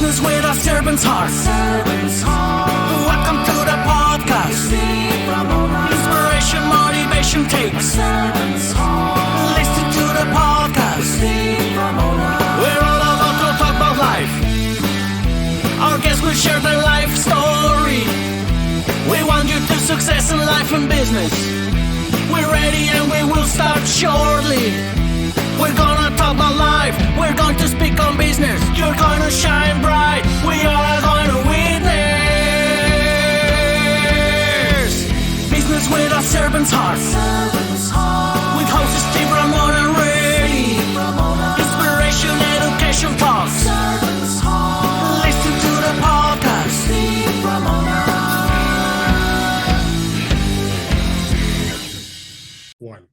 Business with a servant's heart. Welcome to the podcast. Inspiration, motivation takes. Listen to the podcast. We're all about to talk about life. Our guests will share their life story. We want you to success in life and business. We're ready and we will start shortly. We're gonna talk about life. We're going to speak on business. You're gonna shine bright. We are going to witness. Business with a servant's heart. With hosts Steve, Ramon, and Freddie. Inspiration, education talks. Listen to the podcast. One.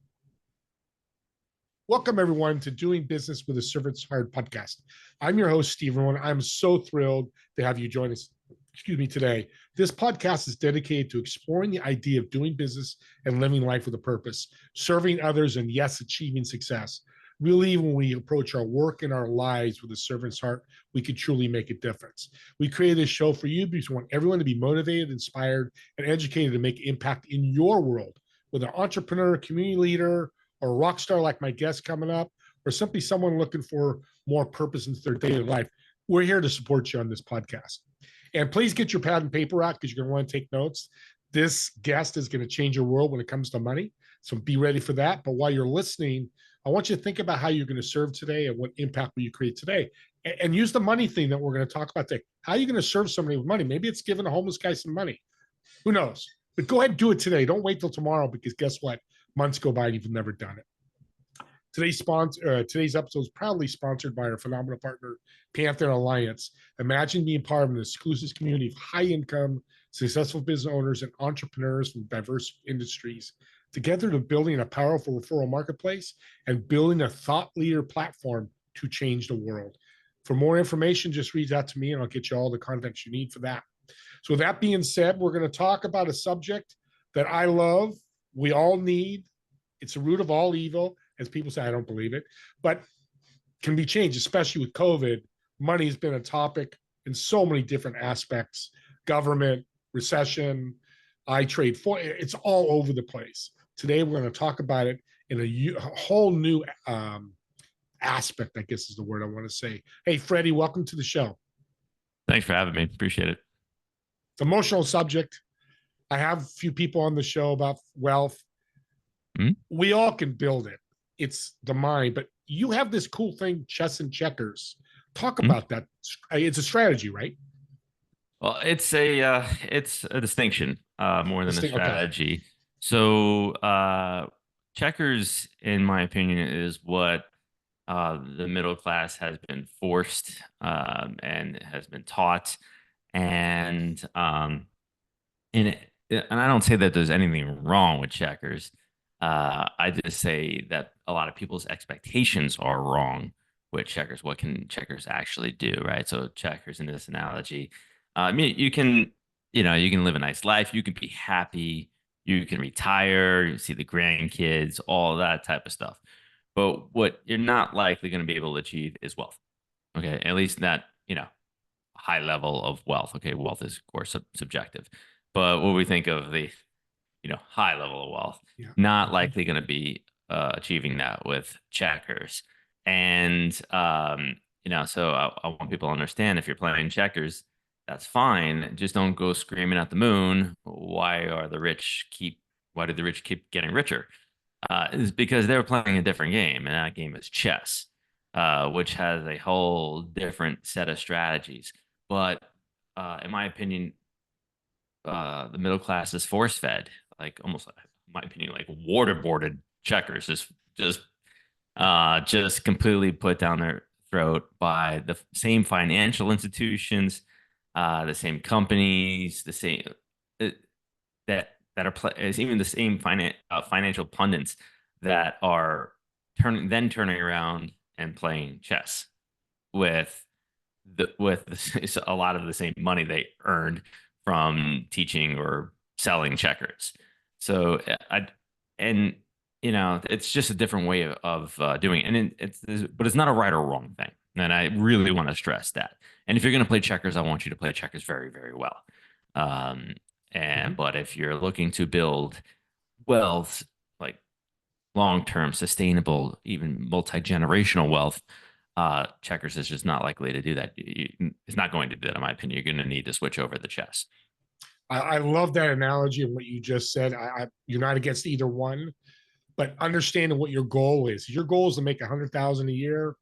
Welcome, everyone, to Doing Business with a Servant's Heart podcast. I'm your host, Steve Ramon. I'm so thrilled to have you join us, today. This podcast is dedicated to exploring the idea of doing business and living life with a purpose, serving others, and yes, achieving success. We believe when we approach our work and our lives with a servant's heart, we can truly make a difference. We created this show for you because we want everyone to be motivated, inspired, and educated to make impact in your world, whether entrepreneur, community leader, or a rock star like my guest coming up, or simply someone looking for more purpose in their daily life. We're here to support you on this podcast. And please get your pad and paper out because you're going to want to take notes. This guest is going to change your world when it comes to money. So be ready for that. But while you're listening, I want you to think about how you're going to serve today and what impact will you create today. And use the money thing that we're going to talk about today. How are you going to serve somebody with money? Maybe it's giving a homeless guy some money. Who knows? But go ahead and do it today. Don't wait till tomorrow because guess what? Months go by and you've never done it. Today's episode is proudly sponsored by our phenomenal partner, Panther Alliance. Imagine being part of an exclusive community of high-income, successful business owners and entrepreneurs from diverse industries, together to building a powerful referral marketplace and building a thought leader platform to change the world. For more information, just reach out to me and I'll get you all the contacts you need for that. So with that being said, we're going to talk about a subject that I love, we all need. It's the root of all evil. As people say, I don't believe it, but can be changed, especially with COVID. Money has been a topic in so many different aspects, government, recession, it's all over the place. Today, we're going to talk about it in a whole new aspect, I guess is the word I want to say. Hey, Freddie, welcome to the show. Thanks for having me. Appreciate it. It's an emotional subject. I have a few people on the show about wealth. We all can build it. It's the mind, but you have this cool thing, chess and checkers. Talk about that. It's a strategy, right? Well, it's a distinction more than a strategy. Okay. So checkers, in my opinion, is what the middle class has been forced and has been taught, and I don't say that there's anything wrong with checkers. I just say that a lot of people's expectations are wrong with checkers. What can checkers actually do, right? So checkers, in this analogy, I mean, you can live a nice life. You can be happy. You can retire. You see the grandkids, all that type of stuff. But what you're not likely going to be able to achieve is wealth. Okay, at least not high level of wealth. Okay, wealth is of course subjective, but what we think of the high level of wealth, not likely going to be achieving that with checkers. And, so I want people to understand, if you're playing checkers, that's fine. Just don't go screaming at the moon. Why do the rich keep getting richer? Is because they're playing a different game, and that game is chess, which has a whole different set of strategies. But in my opinion, the middle class is force-fed, like almost, in my opinion, like waterboarded checkers, just completely put down their throat by the same financial institutions, the same companies, the same even the same financial pundits that are turning around and playing chess with a lot of the same money they earned from teaching or selling checkers. So it's just a different way of doing it. And but it's not a right or wrong thing. And I really want to stress that. And if you're going to play checkers, I want you to play checkers very, very well. But if you're looking to build wealth, like long-term, sustainable, even multi-generational wealth, checkers is just not likely to do that. It's not going to do that, in my opinion. You're going to need to switch over the chess. I love that analogy and what you just said. You're not against either one, but understanding what your goal is. Your goal is to make 100,000 a year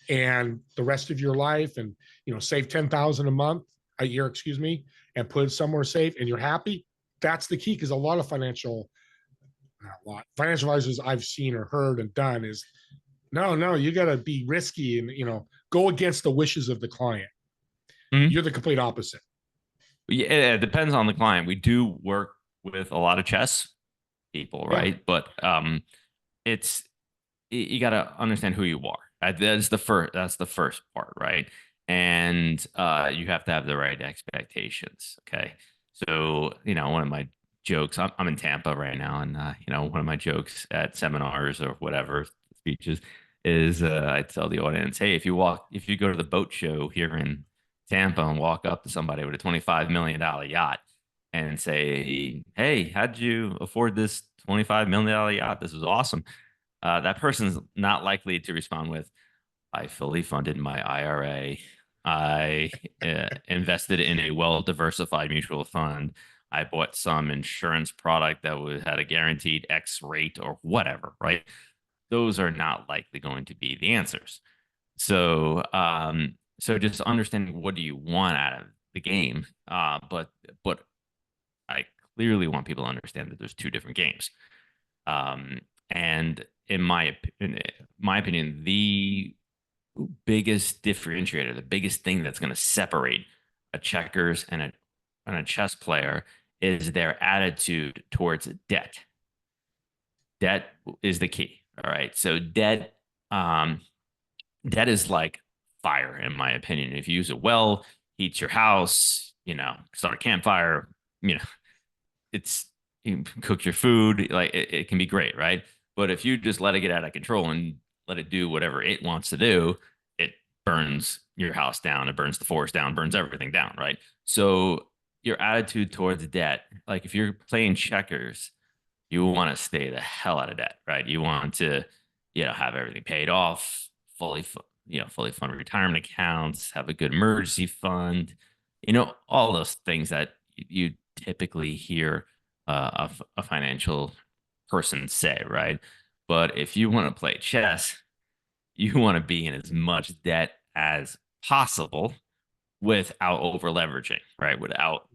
and the rest of your life, and save 10,000 a year, and put it somewhere safe, and you're happy. That's the key, because a lot of financial advisors I've seen or heard and done is, no, you got to be risky and go against the wishes of the client. You're the complete opposite. Yeah, it depends on the client. We do work with a lot of chess people, right? But it's you got to understand who you are. That's the first part, right? And you have to have the right expectations. Okay, so one of my jokes. I'm in Tampa right now, and one of my jokes at seminars or whatever speeches is I tell the audience, hey, if you go to the boat show here in Tampa and walk up to somebody with a $25 million yacht and say, hey, how'd you afford this $25 million yacht? This is awesome. That person's not likely to respond with, I fully funded my IRA. I invested in a well-diversified mutual fund. I bought some insurance product that had a guaranteed X rate or whatever, right? Those are not likely going to be the answers. So, so just understanding what do you want out of the game. But I clearly want people to understand that there's two different games. And in my opinion, the biggest differentiator, the biggest thing that's going to separate a checkers and a chess player is their attitude towards debt. Debt is the key. All right. So debt is like fire, in my opinion. If you use it well, heats your house, start a campfire, it's, you cook your food, like it can be great, right? But if you just let it get out of control and let it do whatever it wants to do, it burns your house down, it burns the forest down, burns everything down, right? So your attitude towards debt, like if you're playing checkers, you want to stay the hell out of debt, right? You want to, have everything paid off, fully fund retirement accounts, have a good emergency fund, all those things that you typically hear a financial person say, right? But if you want to play chess, you want to be in as much debt as possible without over leveraging, right? Without,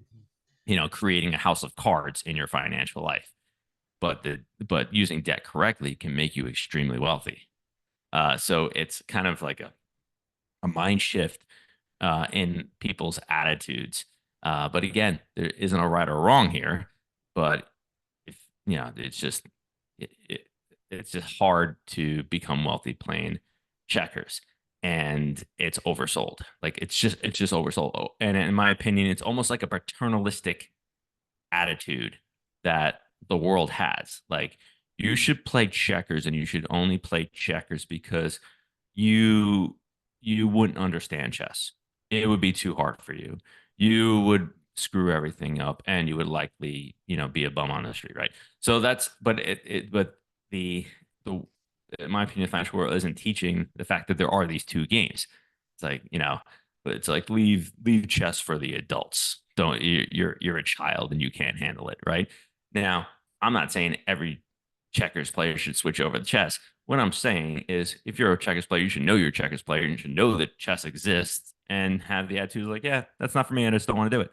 creating a house of cards in your financial life. But using debt correctly can make you extremely wealthy. So it's kind of like a mind shift in people's attitudes. But again, there isn't a right or wrong here. But if it's just it's just hard to become wealthy playing checkers, and it's oversold. Like it's just oversold. And in my opinion, it's almost like a paternalistic attitude that the world has. Like you should play checkers, and you should only play checkers because you wouldn't understand chess. It would be too hard for you. You would screw everything up, and you would likely, be a bum on the street, right? So that's, but the in my opinion, the financial world isn't teaching the fact that there are these two games. It's like, but it's like leave chess for the adults. Don't you're a child and you can't handle it, right? Now, I'm not saying every checkers player should switch over to chess. What I'm saying is, if you're a checkers player, you should know you're a checkers player. You should know that chess exists and have the attitude like, yeah, that's not for me. I just don't want to do it,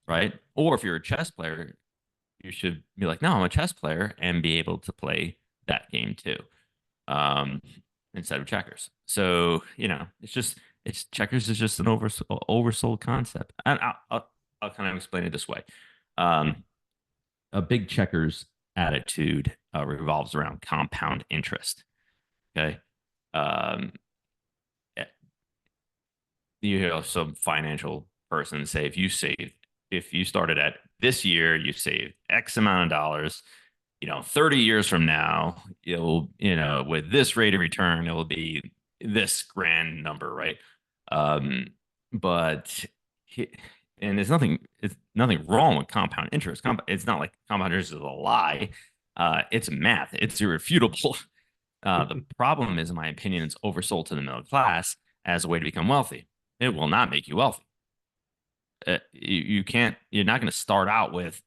right? Or if you're a chess player, you should be like, no, I'm a chess player, and be able to play that game too, instead of checkers. So it's checkers is just an oversold concept, and I'll kind of explain it this way. A big checkers attitude revolves around compound interest. Okay. Some financial person say, if you started at this year, you save X amount of dollars, 30 years from now, with this rate of return, it will be this grand number, right? But and it's nothing wrong with compound interest. It's not like compound interest is a lie. It's math. It's irrefutable. The problem is, in my opinion, it's oversold to the middle class as a way to become wealthy. It will not make you wealthy. You can't. You're not going to start out with,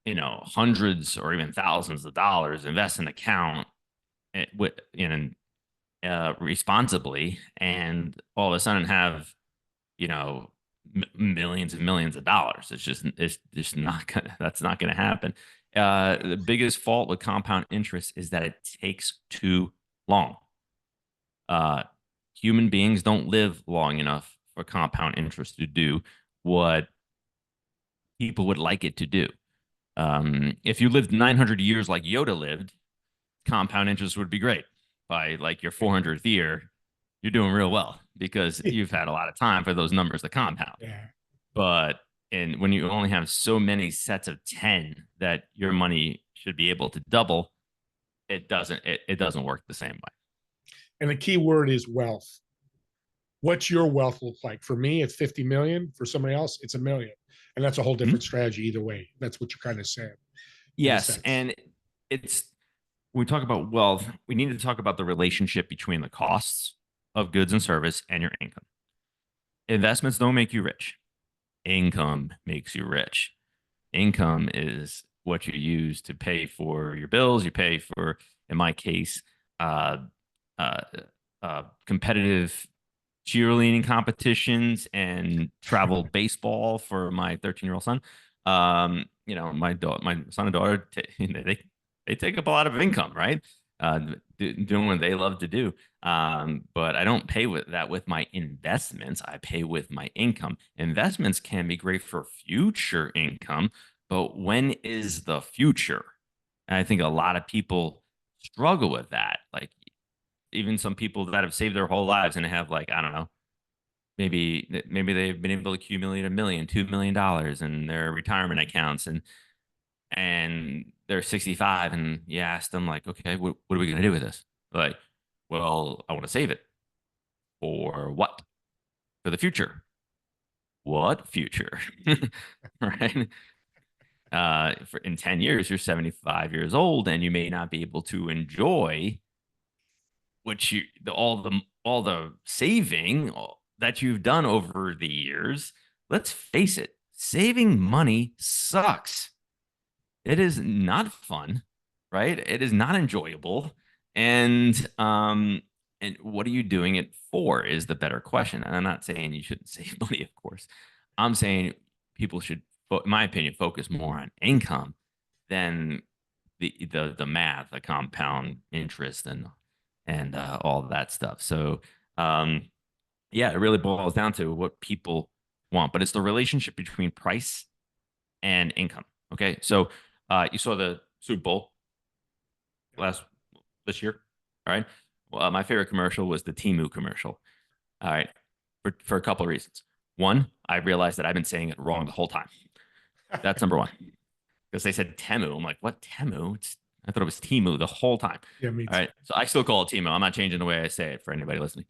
hundreds or even thousands of dollars, invest in an account responsibly, and all of a sudden have, millions and millions of dollars. It's just not gonna. That's not going to happen. The biggest fault with compound interest is that it takes too long. Human beings don't live long enough for compound interest to do what people would like it to do. If you lived 900 years like Yoda lived, compound interest would be great. By like your 400th year, you're doing real well because you've had a lot of time for those numbers to compound. Yeah. But when you only have so many sets of 10 that your money should be able to double, it doesn't work the same way. And the key word is wealth. What's your wealth look like? For me, it's 50 million. For somebody else, it's $1 million. And that's a whole different strategy either way. That's what you're kind of saying. Yes. And when we talk about wealth, we need to talk about the relationship between the costs of goods and service and your income. Investments don't make you rich. Income makes you rich. Income is what you use to pay for your bills. You pay for, in my case, competitive cheerleading competitions and travel baseball for my 13-year-old son. My son and daughter, they take up a lot of income, right? Doing what they love to do. But I don't pay with my investments. I pay with my income. Investments can be great for future income, but when is the future? And I think a lot of people struggle with that. Like even some people that have saved their whole lives and have, like, I don't know, maybe they've been able to accumulate $1 million, $2 million in their retirement accounts, and they're 65, and you ask them, like, okay, what are we going to do with this? Like, well, I want to save it. For what? For the future. What future? Right? In 10 years, you're 75 years old, and you may not be able to enjoy all the saving that you've done over the years. Let's face it, saving money sucks. It is not fun, right? It is not enjoyable. And what are you doing it for is the better question. And I'm not saying you shouldn't save money, of course. I'm saying people should, in my opinion, focus more on income than the math, the compound interest, and all of that stuff. So it really boils down to what people want, but it's the relationship between price and income. Okay, so you saw the Super Bowl this year, all right? Well, my favorite commercial was the Temu commercial. All right, for a couple of reasons. One, I realized that I've been saying it wrong the whole time. That's number one. Because they said Temu. I'm like, what, Temu? I thought it was Temu the whole time. Yeah, me too. All right, so I still call it Temu. I'm not changing the way I say it for anybody listening.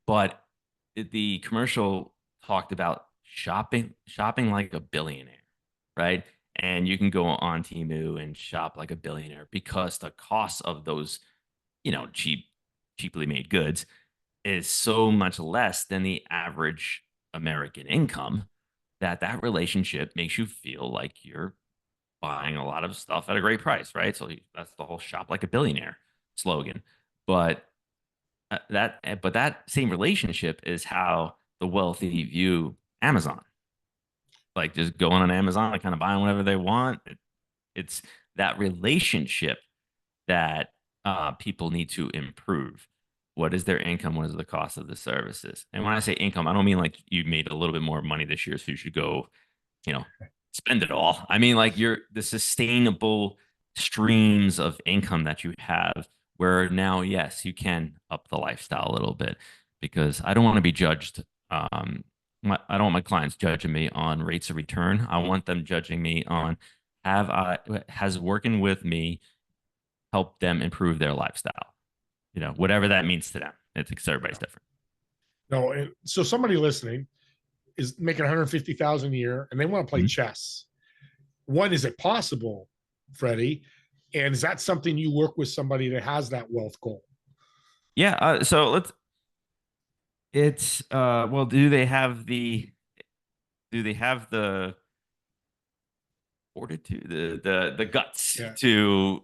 But the commercial talked about shopping like a billionaire, right? And you can go on Temu and shop like a billionaire because the cost of those, cheaply made goods is so much less than the average American income that relationship makes you feel like you're buying a lot of stuff at a great price, right? So that's the whole shop like a billionaire slogan. But that same relationship is how the wealthy view Amazon. Like just going on Amazon and kind of buying whatever they want. It's that relationship that people need to improve. What is their income? What is the cost of the services? And when I say income, I don't mean like you made a little bit more money this year, so you should go, spend it all. I mean, like the sustainable streams of income that you have, where now, yes, you can up the lifestyle a little bit, because I don't want to be judged. I don't want my clients judging me on rates of return. I want them judging me on has working with me helped them improve their lifestyle. whatever that means to them. It's because everybody's different. No, and so somebody listening is making 150,000 a year and they want to play chess. One, is it possible, Freddie? And is that something you work with somebody that has that wealth goal? Yeah. So well, do they have the fortitude, the guts to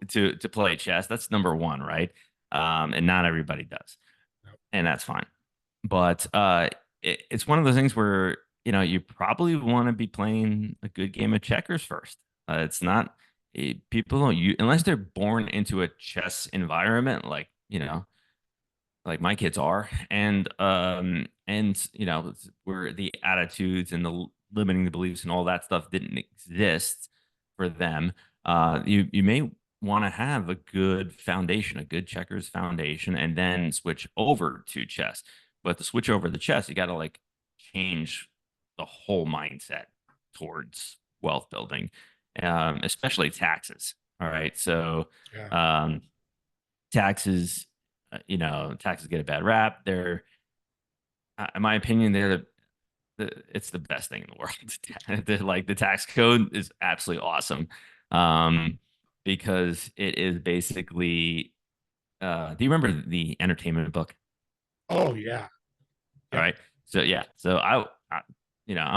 play chess? That's number one, right? And not everybody does, and that's fine. But it's one of those things where you probably want to be playing a good game of checkers first. It's not people don't unless they're born into a chess environment, like like my kids are, and where the attitudes and the limiting the beliefs and all that stuff didn't exist for them. You may want to have a good foundation, a good checkers foundation, and then switch over to chess. But to switch over to chess, you got to change the whole mindset towards wealth building, especially taxes. All right, so taxes, taxes get a bad rap. They're, in my opinion, it's the best thing in the world. The tax code is absolutely awesome, because it is basically. Do you remember the entertainment book? Oh yeah. All right. So yeah. So I'm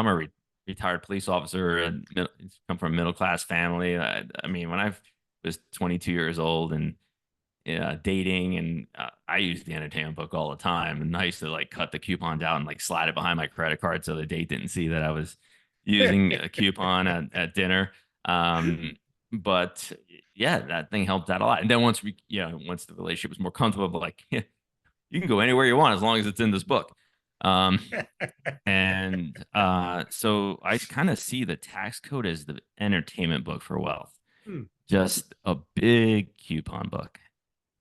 a retired police officer and come from a middle class family. I mean, when I was 22 years old and dating, and I used the entertainment book all the time, and I used to cut the coupons out and slide it behind my credit card so the date didn't see that I was using a coupon at dinner. But yeah, that thing helped out a lot. And then once once the relationship was more comfortable, you can go anywhere you want as long as it's in this book. And so I kind of see the tax code as the entertainment book for wealth. Just a big coupon book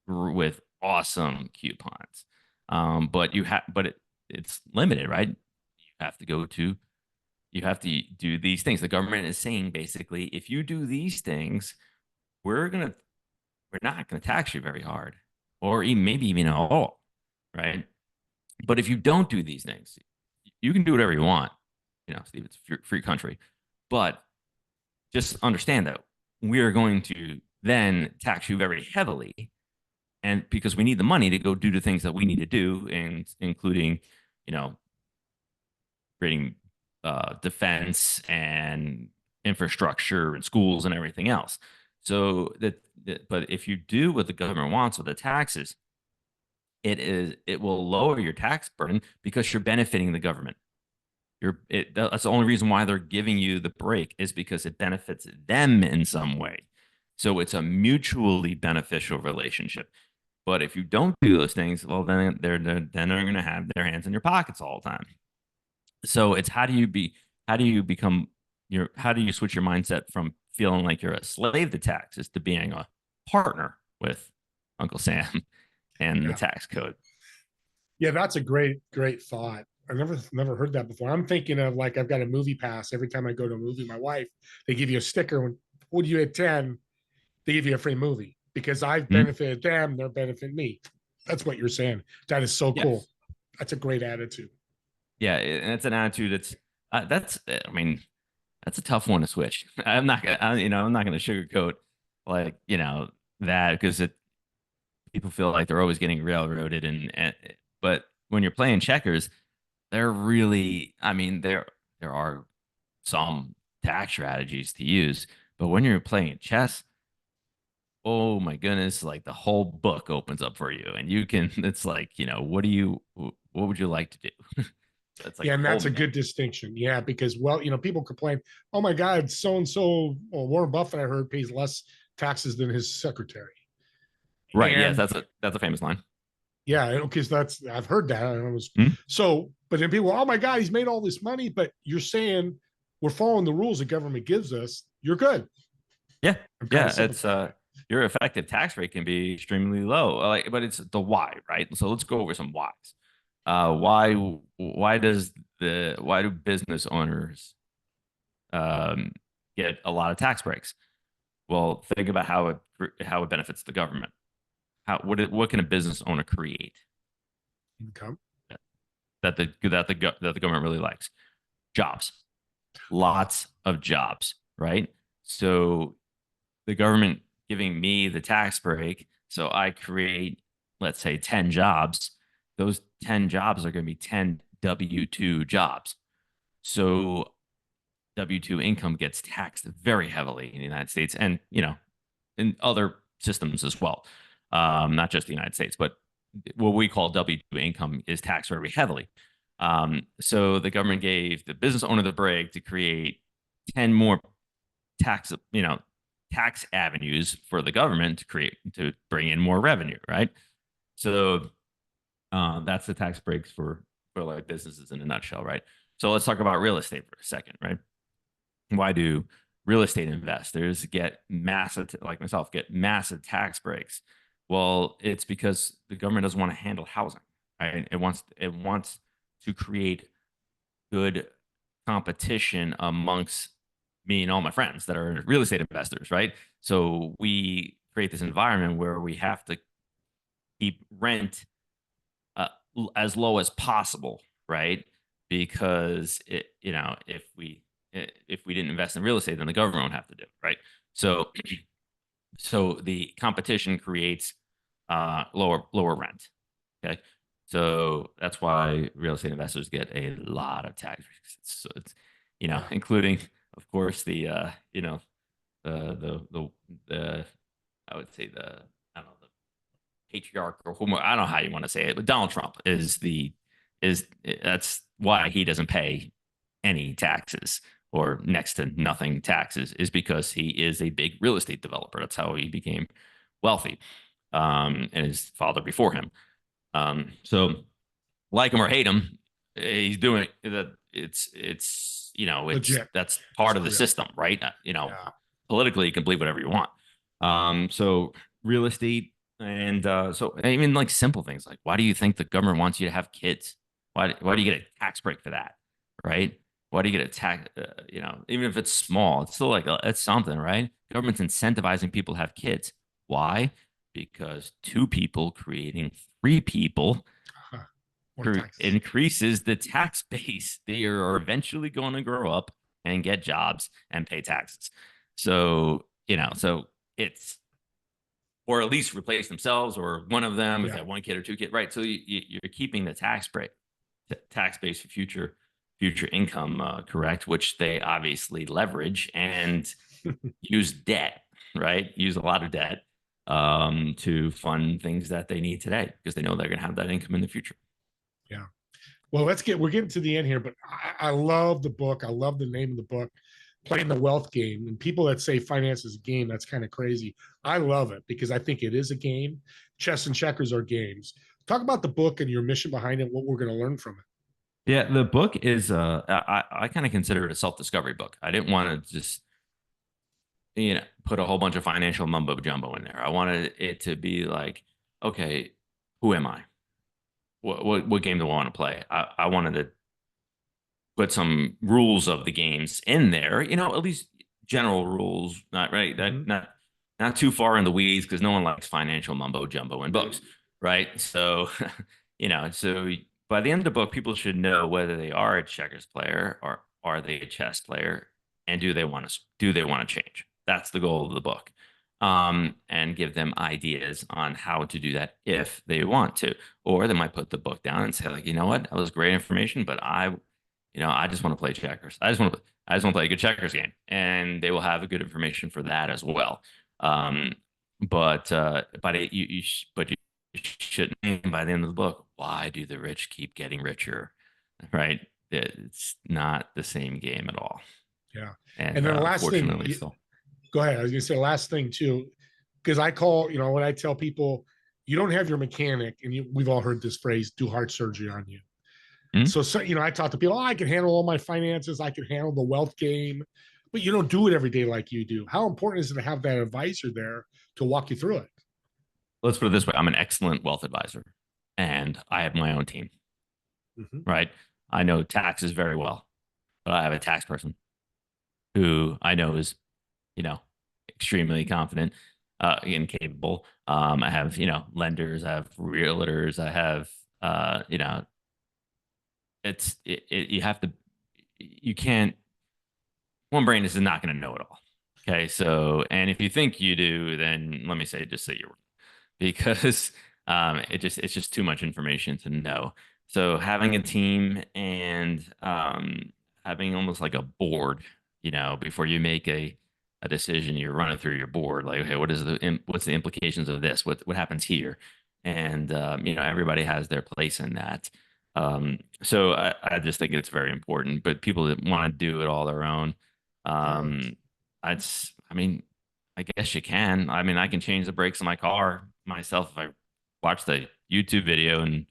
with awesome coupons. But it's limited, right? You have to do these things. The government is saying basically, if you do these things, we're not gonna tax you very hard, or maybe even at all, right? But if you don't do these things, you can do whatever you want. Steve, it's a free country. But just understand that we are going to then tax you very heavily, and because we need the money to go do the things that we need to do, and including, creating defense and infrastructure and schools and everything else. So but if you do what the government wants with the taxes, it will lower your tax burden because you're benefiting the government. That's the only reason why they're giving you the break, is because it benefits them in some way. So it's a mutually beneficial relationship. But if you don't do those things, well, then they're going to have their hands in your pockets all the time. So it's how do you switch your mindset from feeling like you're a slave to taxes to being a partner with Uncle Sam and the tax code. Yeah, that's a great thought. I never heard that before. I'm thinking of I've got a movie pass. Every time I go to a movie, my wife, they give you a sticker when you hit 10, they give you a free movie because I've benefited them, they're benefiting me. That's what you're saying. That is so cool. That's a great attitude. Yeah, and it's an attitude that's a tough one to switch. I'm not gonna sugarcoat that, because people feel like they're always getting railroaded, but when you're playing checkers, they're really, there are some tax strategies to use, but when you're playing chess, oh my goodness, the whole book opens up for you, and you can, it's what would you like to do? That's and that's a good distinction. Yeah, because people complain, oh my God, so and so, Warren Buffett, I heard, pays less taxes than his secretary. Right. And, yes, that's a famous line. Yeah, because I've heard that. And I was so, but then people, oh my God, he's made all this money. But you're saying we're following the rules the government gives us. You're good. Yeah, it's your effective tax rate can be extremely low. But it's the why, right? So let's go over some whys. Why do business owners get a lot of tax breaks? Well, think about how it benefits the government. what can a business owner create Income. that the government really likes? Jobs, lots of jobs, right? So the government giving me the tax break, so I create, let's say, 10 jobs. Those 10 jobs are going to be 10 W-2 jobs. So W-2 income gets taxed very heavily in the United States, and in other systems as well. Not just the United States, but what we call W-2 income is taxed very heavily. So the government gave the business owner the break to create 10 more tax avenues for the government to bring in more revenue, right? So that's the tax breaks for like businesses in a nutshell, right? So let's talk about real estate for a second, right? Why do real estate investors get like myself, get massive tax breaks? Well, it's because the government doesn't want to handle housing, right? It wants to create good competition amongst me and all my friends that are real estate investors, right? So we create this environment where we have to keep rent as low as possible, right? Because if we didn't invest in real estate, then the government won't have to do it, right? So the competition creates lower rent. Okay, so that's why real estate investors get a lot of tax breaks. So it's including, of course, the the I would say I don't know, the patriarch or whomever, I don't know how you want to say it, but Donald Trump that's why he doesn't pay any taxes or next to nothing taxes, is because he is a big real estate developer. That's how he became wealthy, and his father before him. So like him or hate him, he's doing that. Legit. That's part of the system, right? Politically, you can believe whatever you want. So real estate, and so even like simple things like, why do you think the government wants you to have kids? Why do you get a tax break for that, right? Why do you get a tax? Even if it's small, it's still like it's something, right? Government's incentivizing people to have kids. Why? Because two people creating three people increases the tax base. They are eventually going to grow up and get jobs and pay taxes. So so it's, or at least replace themselves or one of them if they have one kid or two kids, right? So you're keeping the tax base for future income, correct? Which they obviously leverage and use debt, right? Use a lot of debt to fund things that they need today because they know they're going to have that income in the future. Yeah. Well, we're getting to the end here, but I love the book. I love the name of the book, Playing the Wealth Game. And people that say finance is a game, that's kind of crazy. I love it because I think it is a game. Chess and checkers are games. Talk about the book and your mission behind it, what we're going to learn from it. Yeah, the book is I kind of consider it a self-discovery book. I didn't want to just put a whole bunch of financial mumbo jumbo in there. I wanted it to be like, okay, who am I? What game do I want to play? I wanted to put some rules of the games in there, at least general rules, not right, not too far in the weeds, because no one likes financial mumbo jumbo in books, right? So, so by the end of the book, people should know whether they are a checkers player or are they a chess player, and do they want to change? That's the goal of the book. And give them ideas on how to do that if they want to, or they might put the book down and say, like, you know what, that was great information, but I just want to play checkers. I just want to play a good checkers game, and they will have a good information for that as well. But you shouldn't. By the end of the book, why do the rich keep getting richer? Right? It's not the same game at all. Yeah. And then the last thing, go ahead. I was going to say last thing too, because I call, when I tell people you don't have your mechanic, and we've all heard this phrase, do heart surgery on you. So, I talk to people, I can handle all my finances. I can handle the wealth game, but you don't do it every day like you do. How important is it to have that advisor there to walk you through it? Let's put it this way. I'm an excellent wealth advisor, and I have my own team, right? I know taxes very well, but I have a tax person who I know is, extremely confident. again, capable. I have, lenders, I have realtors, I have, you have to, you can't, one brain is not going to know it all. Okay. So, and if you think you do, then let me say, just say you're wrong, because it's just too much information to know. So having a team and having almost like a board, before you make a decision, you're running through your board, like, okay, what's the implications of this? What happens here? And everybody has their place in that. So I just think it's very important. But people that want to do it all their own, I mean, I guess you can. I mean, I can change the brakes on my car myself if I watched the YouTube video and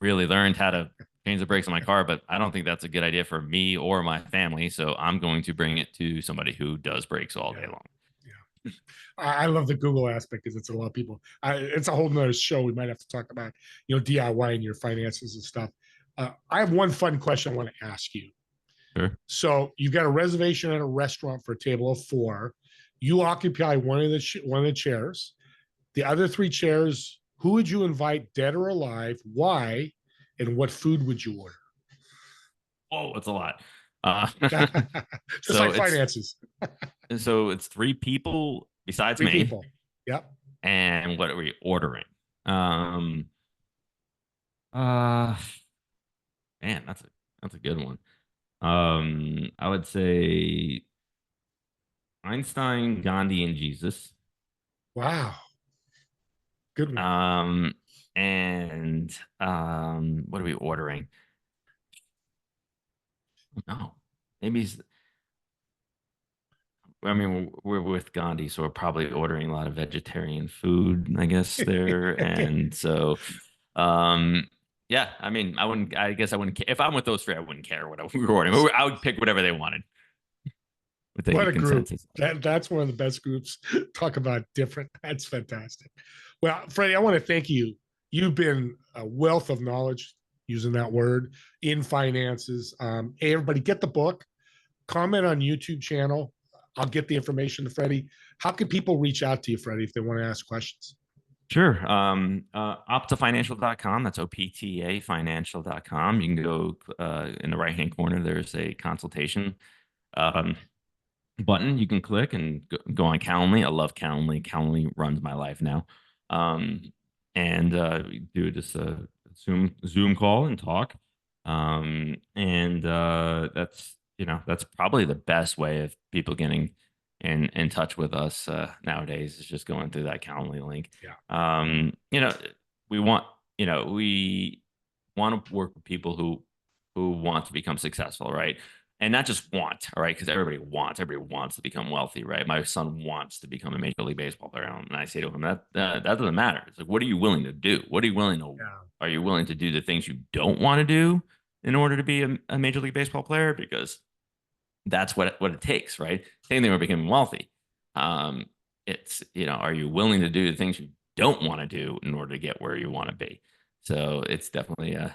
really learned how to change the brakes on my car, but I don't think that's a good idea for me or my family. So I'm going to bring it to somebody who does brakes all day long. Yeah. I love the Google aspect because it's a lot of people. It's a whole nother show. We might have to talk about, DIY and your finances and stuff. I have one fun question I want to ask you. Sure. So you've got a reservation at a restaurant for a table of 4. You occupy one of the chairs. The other 3 chairs, who would you invite, dead or alive? Why? And what food would you order? Oh, it's a lot. Just so like finances. So it's 3 people besides 3 me. people. Yep. And what are we ordering? Man, that's a good one. I would say Einstein, Gandhi, and Jesus. Wow. Good one. And what are we ordering? No, maybe. I mean, we're with Gandhi, so we're probably ordering a lot of vegetarian food, I guess there. And so, yeah, I mean, I guess I wouldn't care. If I'm with those 3, I wouldn't care what we were ordering. I would pick whatever they wanted. What a group. That's one of the best groups. Talk about different. That's fantastic. Well, Freddie, I want to thank you. You've been a wealth of knowledge, using that word, in finances. Hey, everybody, get the book. Comment on YouTube channel. I'll get the information to Freddie. How can people reach out to you, Freddie, if they want to ask questions? Sure. Optafinancial.com. That's OPTA financial.com. You can go in the right-hand corner. There's a consultation button you can click and go on Calendly. I love Calendly. Calendly runs my life now. And we do just a Zoom call and talk. That's probably the best way of people getting in touch with us nowadays, is just going through that Calendly link. Yeah. We want to work with people who want to become successful, right? And not just want, all right, because everybody wants to become wealthy, right? My son wants to become a Major League Baseball player, and I say to him, that doesn't matter. It's like, what are you willing to do? Are you willing to do the things you don't want to do in order to be a Major League Baseball player? Because that's what it takes, right? Same thing with becoming wealthy. It's, are you willing to do the things you don't want to do in order to get where you want to be? So it's definitely a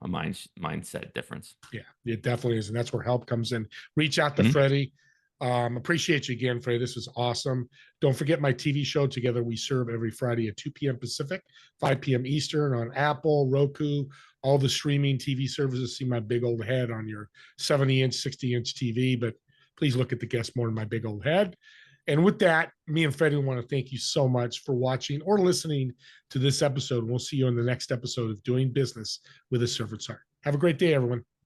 mindset difference. Yeah, it definitely is. And that's where help comes in. Reach out to Freddie. Appreciate you again, Freddie. This was awesome. Don't forget my TV show, Together We Serve, every Friday at 2 p.m. Pacific, 5 p.m. Eastern on Apple, Roku, all the streaming TV services. See my big old head on your 70-inch, 60-inch TV, but please look at the guest more than my big old head. And with that, me and Freddie want to thank you so much for watching or listening to this episode. We'll see you in the next episode of Doing Business with a Servant's Heart. Have a great day, everyone.